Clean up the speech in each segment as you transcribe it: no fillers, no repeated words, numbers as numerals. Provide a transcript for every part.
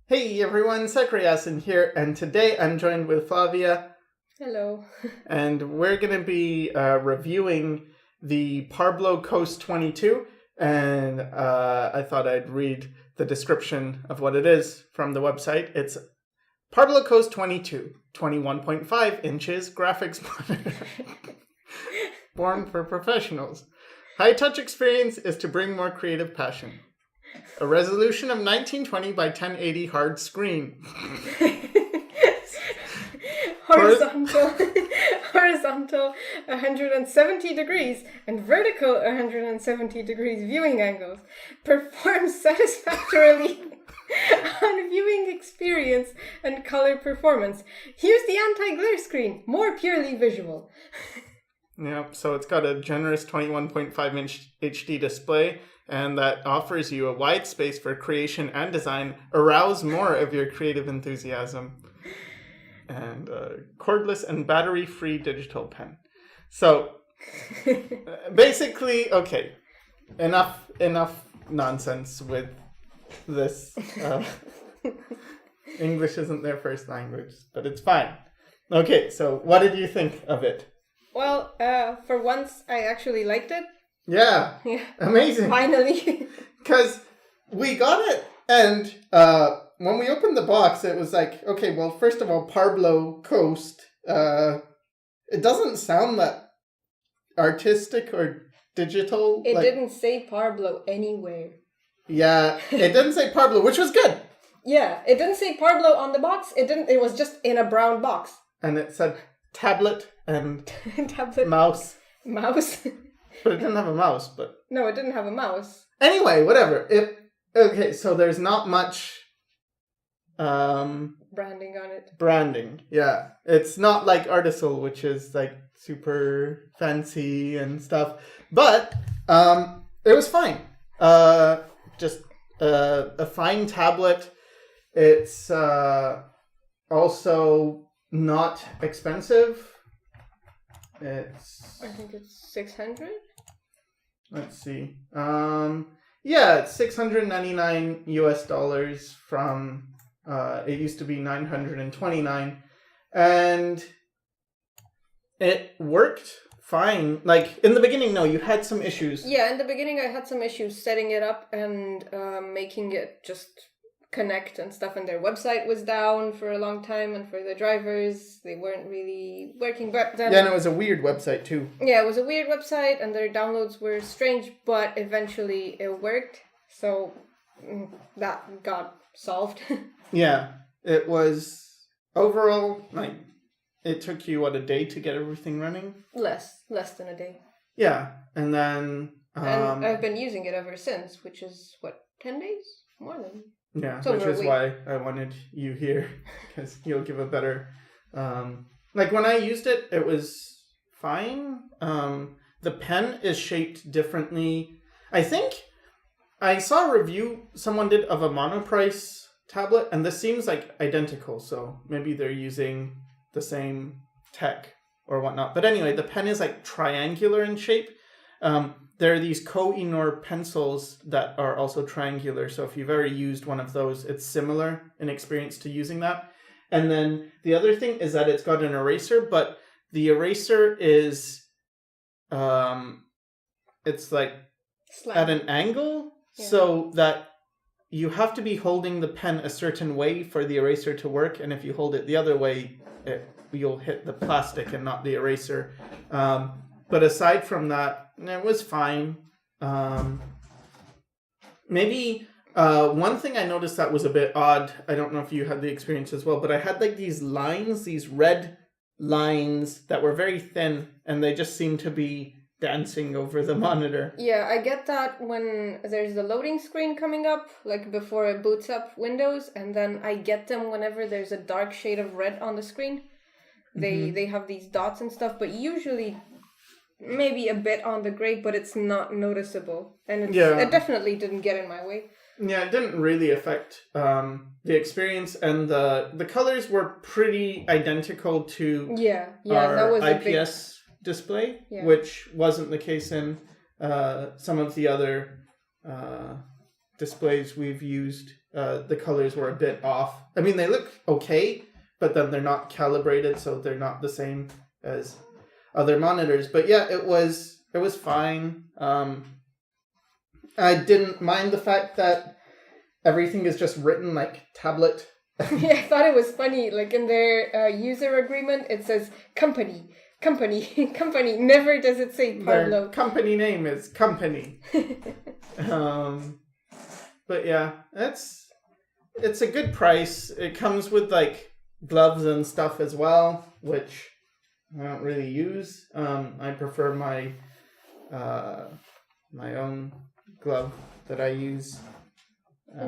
Hey everyone, Sycra here, and today I'm joined with Flavia. Hello. And we're going to be reviewing the Parblo Coast22, and I thought I'd read the description of what it is from the website. It's Parblo Coast22, 21.5 inches graphics monitor. Born for professionals. High-touch experience is to bring more creative passion. A resolution of 1920 by 1080 hard screen. Horizontal 170 degrees and vertical 170 degrees viewing angles. Performs satisfactorily on viewing experience and color performance. Here's the anti-glare screen, more purely visual. Yep, so it's got a generous 21.5 inch HD display, and that offers you a wide space for creation and design. Arouse more of your creative enthusiasm. And cordless and battery-free digital pen. So, basically, okay, enough nonsense with this. English isn't their first language, but it's fine. Okay, so what did you think of it? Well, for once, I actually liked it. Yeah. Amazing. Finally. Because we got it, and when we opened the box, it was like, okay, well, first of all, Parblo Coast, it doesn't sound that artistic or digital. It didn't say Parblo anywhere. Yeah, it didn't say Parblo, which was good. Yeah, it didn't say Parblo on the box. It was just in a brown box. And it said tablet and tablet. Mouse. Mouse. But it didn't have a mouse, but... No, it didn't have a mouse. Anyway, whatever. Okay, so there's not much... branding on it. Branding, yeah. It's not like Article, which is like super fancy and stuff. But it was fine. Just a fine tablet. It's also not expensive. I think it's 600. Let's see. Yeah, it's $699 US from. It used to be $929, and it worked fine. Like in the beginning, no, you had some issues. Yeah, in the beginning, I had some issues setting it up and making it just connect and stuff, and their website was down for a long time, and for the drivers, they weren't really working. But then, yeah, and it was a weird website too. Yeah, it was a weird website, and their downloads were strange, but eventually it worked, so that got solved. Yeah, it was overall, like, it took you, a day to get everything running? Less than a day. Yeah, and then... and I've been using it ever since, which is, 10 days? More than... Yeah, which is why I wanted you here, because you'll give a better... like, when I used it, it was fine. The pen is shaped differently. I think I saw a review someone did of a Monoprice tablet, and this seems like identical, so maybe they're using the same tech or whatnot. But anyway, the pen is like triangular in shape. There are these Koh-i-Noor pencils that are also triangular, so if you've ever used one of those, it's similar in experience to using that. And then the other thing is that it's got an eraser, but the eraser is it's like at an angle, so that you have to be holding the pen a certain way for the eraser to work, and if you hold it the other way, you'll hit the plastic and not the eraser. But aside from that, it was fine. Maybe one thing I noticed that was a bit odd, I don't know if you had the experience as well, but I had like these lines, these red lines that were very thin, and they just seemed to be dancing over the monitor. Yeah, I get that when there's the loading screen coming up, like before it boots up Windows, and then I get them whenever there's a dark shade of red on the screen. They have these dots and stuff, but usually maybe a bit on the gray, but it's not noticeable. And it definitely didn't get in my way. Yeah, it didn't really affect the experience, and the colors were pretty identical to our that was IPS display, which wasn't the case in some of the other displays we've used, the colors were a bit off. I mean, they look okay, but then they're not calibrated, so they're not the same as other monitors. But yeah, it was fine. I didn't mind the fact that everything is just written like tablet. Yeah, I thought it was funny. Like in their user agreement, it says company. Never does it say Parblo. Their company name is company. But yeah, it's a good price. It comes with like gloves and stuff as well, which I don't really use. I prefer my my own glove that I use.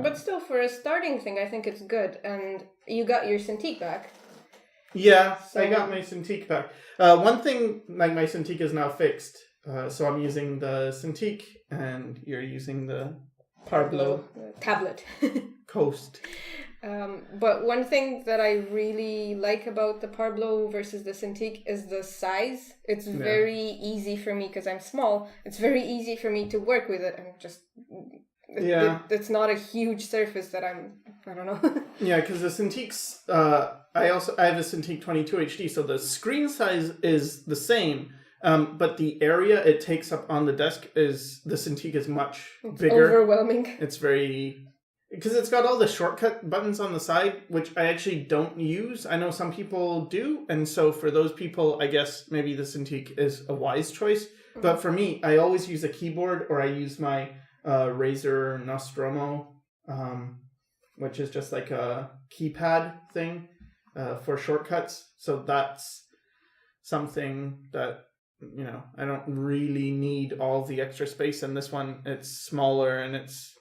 But still, for a starting thing, I think it's good. And you got your Cintiq back. Yeah, so... I got my Cintiq back. One thing, like my Cintiq is now fixed. So I'm using the Cintiq and you're using the Parblo tablet. Coast. But one thing that I really like about the Parblo versus the Cintiq is the size. It's very easy for me because I'm small. It's very easy for me to work with it. I'm just... It's not a huge surface that I don't know. Yeah, because the Cintiq's, I have a Cintiq 22 HD, so the screen size is the same, but the area it takes up on the desk the Cintiq is much bigger. Overwhelming. It's very, because it's got all the shortcut buttons on the side, which I actually don't use. I know some people do, and so for those people, I guess maybe the Cintiq is a wise choice. Mm-hmm. But for me, I always use a keyboard, or I use my Razer Nostromo, which is just like a keypad thing for shortcuts. So that's something that, you know, I don't really need all the extra space. And this one, it's smaller and it's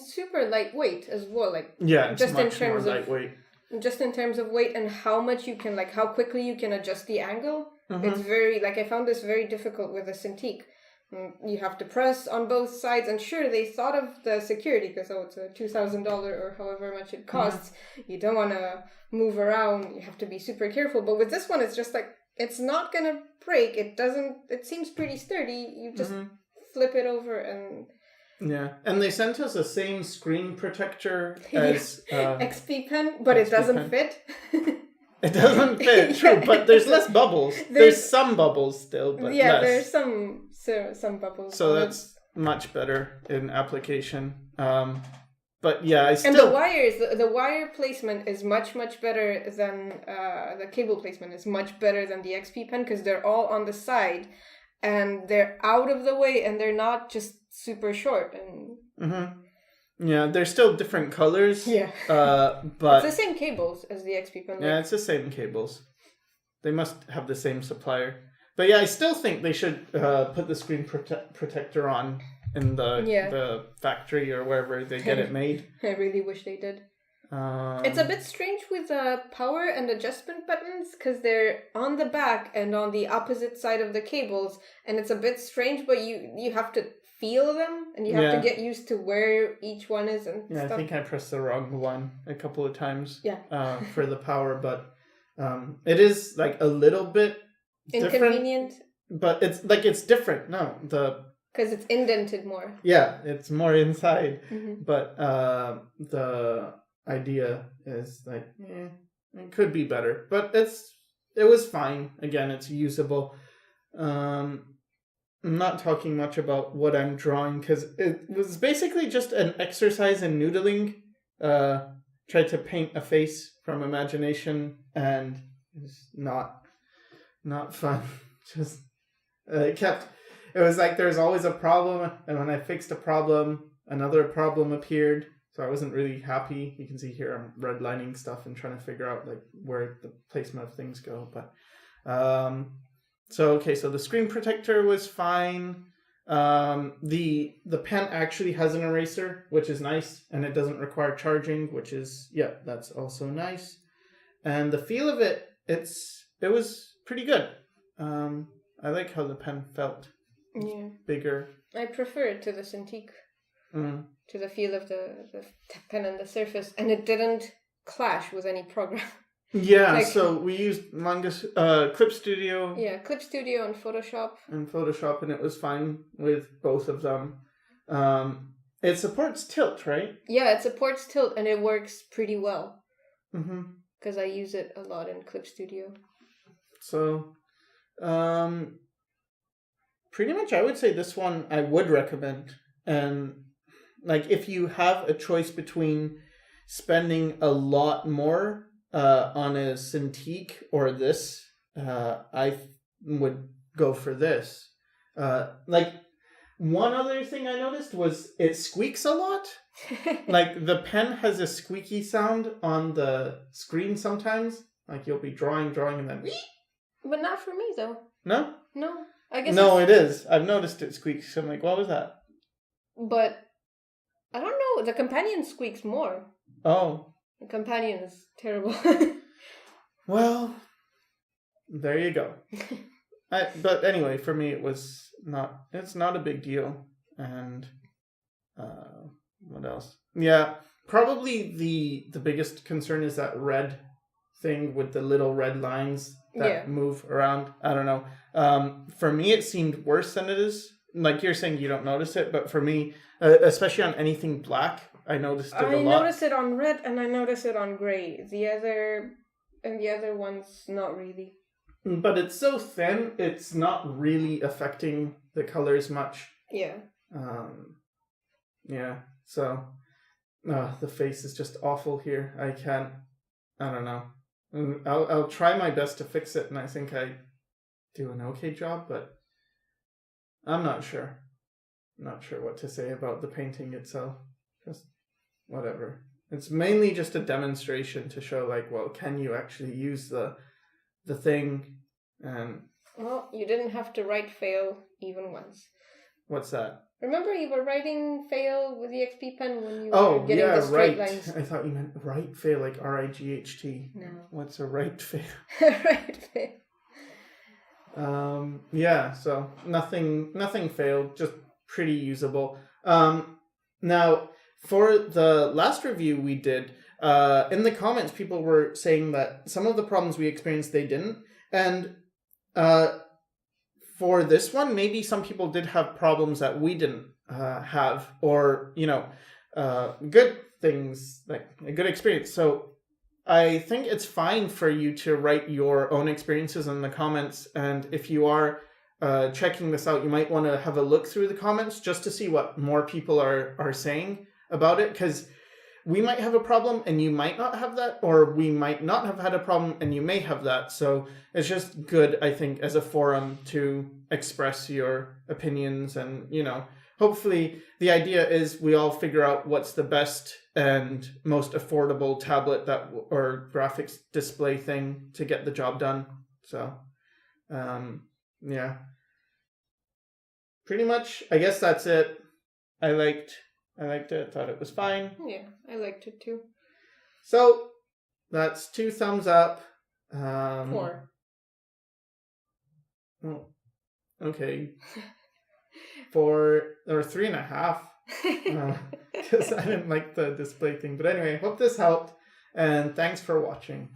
super lightweight as well. Like just much more lightweight. Just in terms of weight and how much you can, like how quickly you can adjust the angle. Mm-hmm. It's very, like I found this very difficult with the Cintiq. You have to press on both sides, and sure, they thought of the security because it's a $2,000 or however much it costs. Mm-hmm. You don't want to move around. You have to be super careful. But with this one, it's just like it's not gonna break. It doesn't. It seems pretty sturdy. You just flip it over and. Yeah, and they sent us the same screen protector as XP pen, but it doesn't fit. It doesn't fit, true, but there's less bubbles. There's some bubbles still, but less. There's some bubbles. So that's much better in application. But yeah, I still... And the wires, the wire placement is much better than... the cable placement is much better than the XP pen because they're all on the side and they're out of the way and they're not just super short. And yeah, they're still different colors. Yeah. But it's the same cables as the XP pen. Yeah, it's the same cables. They must have the same supplier. But yeah, I still think they should put the screen protector on in the factory or wherever they get it made. I really wish they did. It's a bit strange with power and adjustment buttons because they're on the back and on the opposite side of the cables, and it's a bit strange, but you have to feel them and you have to get used to where each one is and stuff. I think I pressed the wrong one a couple of times for the power, but it is like a little bit inconvenient. But it's different. No, because it's indented more. Yeah, it's more inside. Mm-hmm. But the idea is like, it could be better. But it was fine. Again, it's usable. I'm not talking much about what I'm drawing because it was basically just an exercise in noodling. Tried to paint a face from imagination and it's not fun. Just it was like there's always a problem, and when I fixed a problem, another problem appeared. So I wasn't really happy. You can see here I'm redlining stuff and trying to figure out like where the placement of things go. But so the screen protector was fine. The pen actually has an eraser, which is nice, and it doesn't require charging, which is that's also nice. And the feel of it was pretty good. I like how the pen felt. Yeah. Bigger. I prefer it to the Cintiq. To the feel of the pen and the surface, and it didn't clash with any program. Yeah, so we used Clip Studio. Yeah, Clip Studio and Photoshop. And it was fine with both of them. It supports tilt, right? Yeah, it supports tilt and it works pretty well. Mm-hmm. Because I use it a lot in Clip Studio. So, pretty much I would say this one I would recommend. And like if you have a choice between spending a lot more on a Cintiq or this, I would go for this. Like one other thing I noticed was it squeaks a lot. Like the pen has a squeaky sound on the screen sometimes. Like you'll be drawing and then But not for me though. No? No. I guess no, it is. I've noticed it squeaks. I'm like, what was that? But I don't know. The companion squeaks more. Oh. The companion is terrible. Well, there you go. But anyway, for me, it's not a big deal. And what else? Yeah, probably the biggest concern is that red thing with the little red lines that move around. I don't know. For me, it seemed worse than it is. Like you're saying, you don't notice it, but for me, especially on anything black, I noticed it a lot. I notice it on red and I notice it on gray. The other ones, not really. But it's so thin, it's not really affecting the colors much. Yeah. Yeah. So, the face is just awful here. I don't know. I'll try my best to fix it, and I think I do an okay job, but I'm not sure. Not sure what to say about the painting itself. Just whatever. It's mainly just a demonstration to show, like, well, can you actually use the thing? And well, you didn't have to write fail even once. What's that? Remember you were writing fail with the XP pen when you were getting the straight lines? I thought you meant right fail, like RIGHT. No. What's a right fail? Right fail. Yeah, so nothing failed, just pretty usable. Now, for the last review we did, in the comments people were saying that some of the problems we experienced they didn't. And for this one, maybe some people did have problems that we didn't have, or, good things, like a good experience. So I think it's fine for you to write your own experiences in the comments. And if you are checking this out, you might want to have a look through the comments just to see what more people are saying about it. Because we might have a problem and you might not have that, or we might not have had a problem and you may have that. So it's just good, I think, as a forum to express your opinions. And, hopefully the idea is we all figure out what's the best and most affordable tablet or graphics display thing to get the job done. So, yeah. Pretty much, I guess that's it. I liked it, thought it was fine. Yeah, I liked it too. So, that's 2 thumbs up. 4. Oh, okay. 4 or 3.5. Because I didn't like the display thing. But anyway, hope this helped. And thanks for watching.